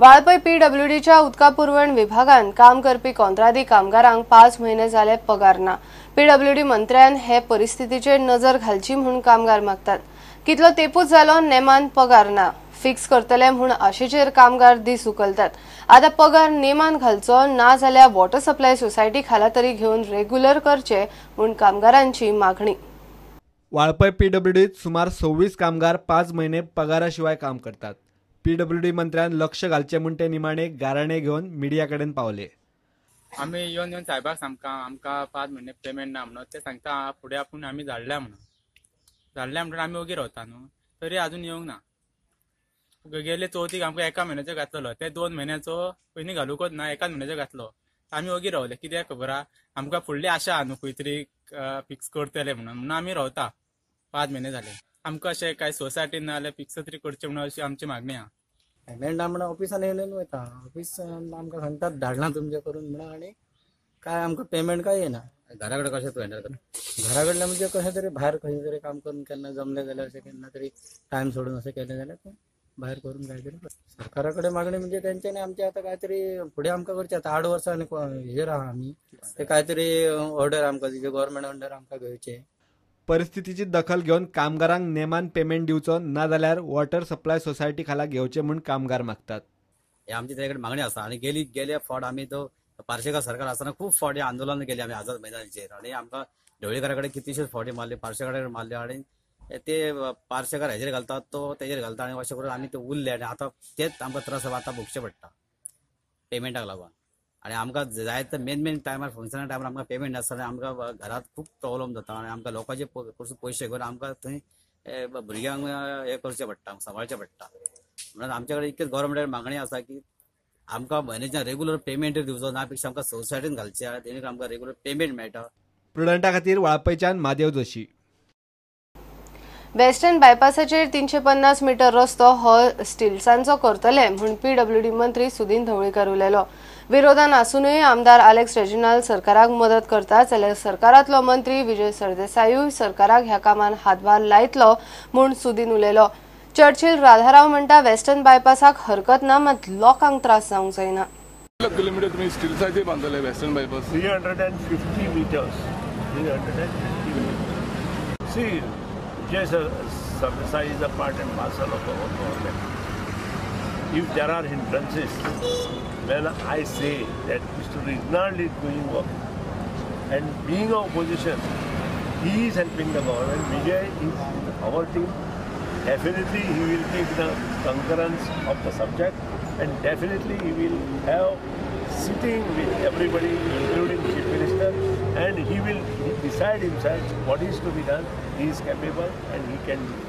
वाळपय पीडब्ल्यूडीच्या उदका पुरवण विभागान काम करपी कंत्राटी कामगारांक 5 महिने जाले पगार ना। पीडब्ल्यूडी मंत्र्यान हे परिस्थितीचेर नजर घालची म्हणून कामगार मागतात। कितलो तेपूच जालो नेमान पगार ना। फिक्स करतले म्हणून आशेचेर कामगार दीस उकलतात। आता पगार नेमान घालचो ना जाल्यार वॉटर सप्लाय सोसायटी खाला तरी घेऊन रेग्युलर करचे म्हणून कामगारांची मागणी। वाळपय पीडब्ल्यूडीत सुमार 26 कामगार 5 महिने पगाराशिवाय काम करतात। पीडब्ल्यूडी मंत्र्यान लक्ष घालचे म्हूण ते निमाणे गाराणे घेऊन मीडिया कडेन पावले। आम्ही येऊन साहेबाक आमकां 5 महिने पेमेंट ना म्हणून ते सांगता फुडें आपूण आमी धाडल्या म्हणून आमी ओगी रावता न्हू, तरी अजून येवंक ना। गेले चवथीक आमकां 1 म्हयन्याचो घातलो, ते 2 म्हयन्याचो पयलीं घालूंकच ना, 1 म्हयन्याचो घातलो। आमी ओगी रावले, कित्याक खबर आहा आमकां फुडली आशा आहा न्हू खंय तरी फिक्स करतले म्हणून आमी रावता। 5 महिने जाले आमकां अशें कांय सोसायटीन ना जाल्यार फिक्स तरी करचें म्हणून अशी आमची मागणी आहा। पेमेंट ना म्हणून ऑफिसान येवन वयता, ऑफिस आमकां सांगतात धाडला तुमचे करून म्हणून, आनी काय आमकां पेमेंट काय येना। घरा कडेन कशें तूं हँडल करता? घरा कडल्यान म्हणजे कशें तरी भायर खंय तरी काम करून केन्ना जमलें जाल्यार अशें केन्ना तरी टायम सोडून अशें केलें जाल्यार तें भायर करून काय तरी सरकारा कडेन मागणी म्हणजे तेंच्यांनी आमचे आतां काय तरी फुडें आमकां करचें। आतां 8 वर्सांनी हेजेर आहा आमी, ते काय तरी ऑर्डर आमकां दिचे, गव्हर्नमेंट अंडर आमकां घेवचे। परिस्थितीची दखल घेऊन कामगारांक नेमान पेमेंट दिवचो ना जाल्यार वॉटर सप्लाय सोसायटी खाला घेवचे म्हणून कामगार मागतात। हे आमची तेकडे मागणी आसा आनी गेले फावट आमी तो पार्सेकर सरकार आसतना खूब फावटी आंदोलन केली आमी आझाद मैदानाचेर, आनी आमकां ढवळीकारा कडेन कितलीशीच फावटी मारली, पार्सेकारा कडेन मारले, आनी ते पार्सेकार हेजेर घालतात तो तेजेर घालता, आनी अशें करून आमी ते उरले, आनी आतां तेच आमकां त्रास आतां भोगचे पडटा पेमेंटाक लागून। आनी आमकां जाय तर मेन टायमार फंक्शना टायमार आमकां पेमेंट नासतना आमकां घरात खूब प्रॉब्लेम जाता, आनी आमकां लोकांचे कडसून पयशे घेवन आमकां थंय भुरग्यांक हे करचें पडटा, सांबाळचें पडटा। म्हणून आमचे कडेन इतकेच गव्हर्नमेंटान मागणी आसा की आमकां म्हयन्याच्या रेग्युलर पेमेंट दिवचो, ना पेक्षा आमकां सोसायटीन घालचे, तेणें आमकां रेग्युलर पेमेंट मेळटा। प्रुडंटा खातीर वाळपयच्यान महादेव जोशी। वेस्टर्न बायपासाचेर 350 मीटर रस्तो हो स्टिल्सांचो करतले म्हणून पीडब्ल्यूडी मंत्री सुदीन ढवळीकर उलयलो। विरोधान आसूनय आमदार अलेक्स रेजिनाल्ड सरकाराक मदत करता जाल्यार सरकारांतलो मंत्री विजय सरदेसायूय सरकाराक ह्या कामान हातभार लायतलो म्हूण सुदीन उलयलो। चर्चिल राधाराव म्हणटा वेस्टर्न बायपासाक हरकत ना, मात लोकांक त्रास जावंक जायना। किलोमीटर तुम्ही स्टिल्साचे बांधले western bypass 350 meters. 350 meters. See, just Sardesai is a part and parcel of our government. If there are hindrances, when I say that Mr. Reginald is doing work and being of opposition, he is helping the government. Vijay is in our team. Definitely he will take the concurrence of the subject and definitely he will have sitting with everybody including Chief Minister and he will decide himself what is to be done. He is capable and he can do it.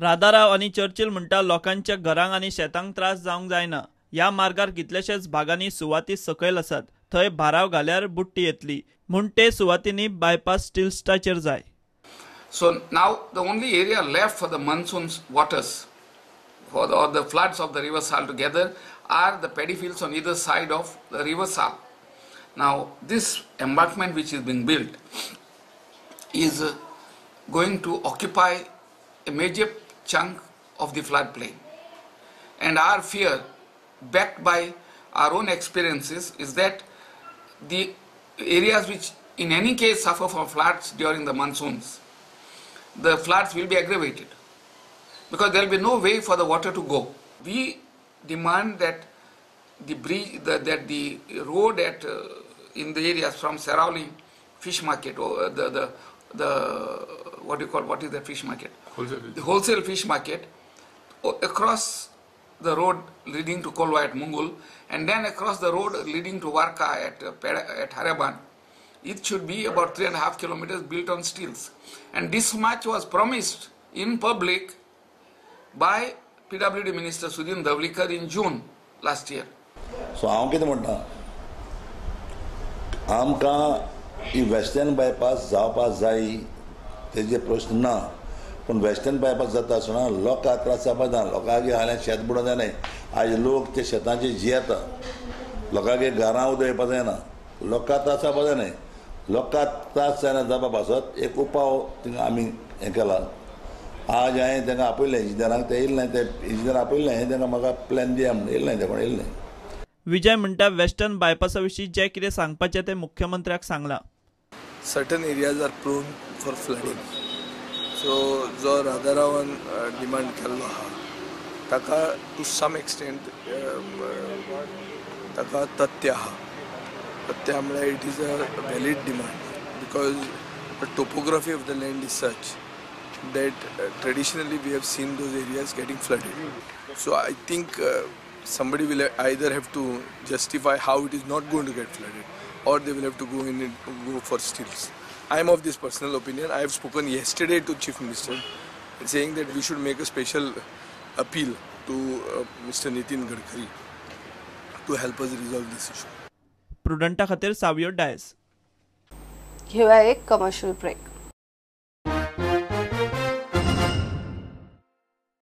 Radharao आणि Churchill म्हणटा लोकांच्या घरांक आणि शेतांक त्रास जावंक जायना। ह्या मार्गार कितलेशेच भागांनी सुवाती सकयल आसात, थंय भाराव घाल्यार बुट्टी येतली म्हूण ते सुवातींनी बायपास स्टिल्साचेर जाय। So now the only area left for the monsoon waters, for the floods of the river Sal together, are the paddy fields on either side of the river Sal. Now this embankment which is being built is going to occupy a major chunk of the floodplain. And our fear, backed by our own experiences, is that the areas which in any case suffer from floods during the monsoons, the floods will be aggravated because there will be no way for the water to go. We demand that the bridge, that the road in the areas from Sarauli fish market or the what is that fish market? The wholesale fish market across the road leading to Kolwa at Mungul and then across the road leading to Warka at Haraban. It should be about 3.5 kilometers built on steels, and this much was promised in public by PWD Minister Sudhin Dhavlikar in June last year. So हांव कितें म्हणटा, आमकां ही western bypass जावपाक जाय तेजे प्रश्न ना, पूण वेस्टर्न बायपास जाता आसतना लोकांक त्रास जावपाक जायना। लोकांगे हाल्यार शेत बुडोवंक जायना। आज लोक ते शेतांचे जियेता, लोकांगे घरां उदक येवपाक जायना, लोकांक त्रास जावपाक जायना। लोकांक त्रास जायना जावपा पासत एक उपाव थिंगा आमी हें केला, आज हांवें तांकां आपयलें इंजिनियरांक, ते येयले नाय, ते इंजिनियर आपयलें हांवें तांकां म्हाका प्लॅन दिया म्हणून येयले नाय, ते कोण येयले नाय. विजय म्हणटा वेस्टर्न बायपासा विशीं जें कितें सांगपाचें तें मुख्यमंत्र्याक सांगलां. Certain areas are prone for flooding. So जो राधारावान डिमांड केल्लो आहा ताका टू सम एक्सटेंट ताका तथ्य आहा. तथ्य म्हळ्यार it is a valid demand because the topography of the land is such that traditionally we have seen those areas getting flooded. So I think somebody will either have to justify how it is not going to get flooded, or they will have to go in and go for stills. I am of this personal opinion. I have spoken yesterday to Chief Minister saying that we should make a special appeal to Mr. Nitin Gadkari to help us resolve this issue. प्रुडंटा खातीर सावयो डायस. घेऊया एक commercial break.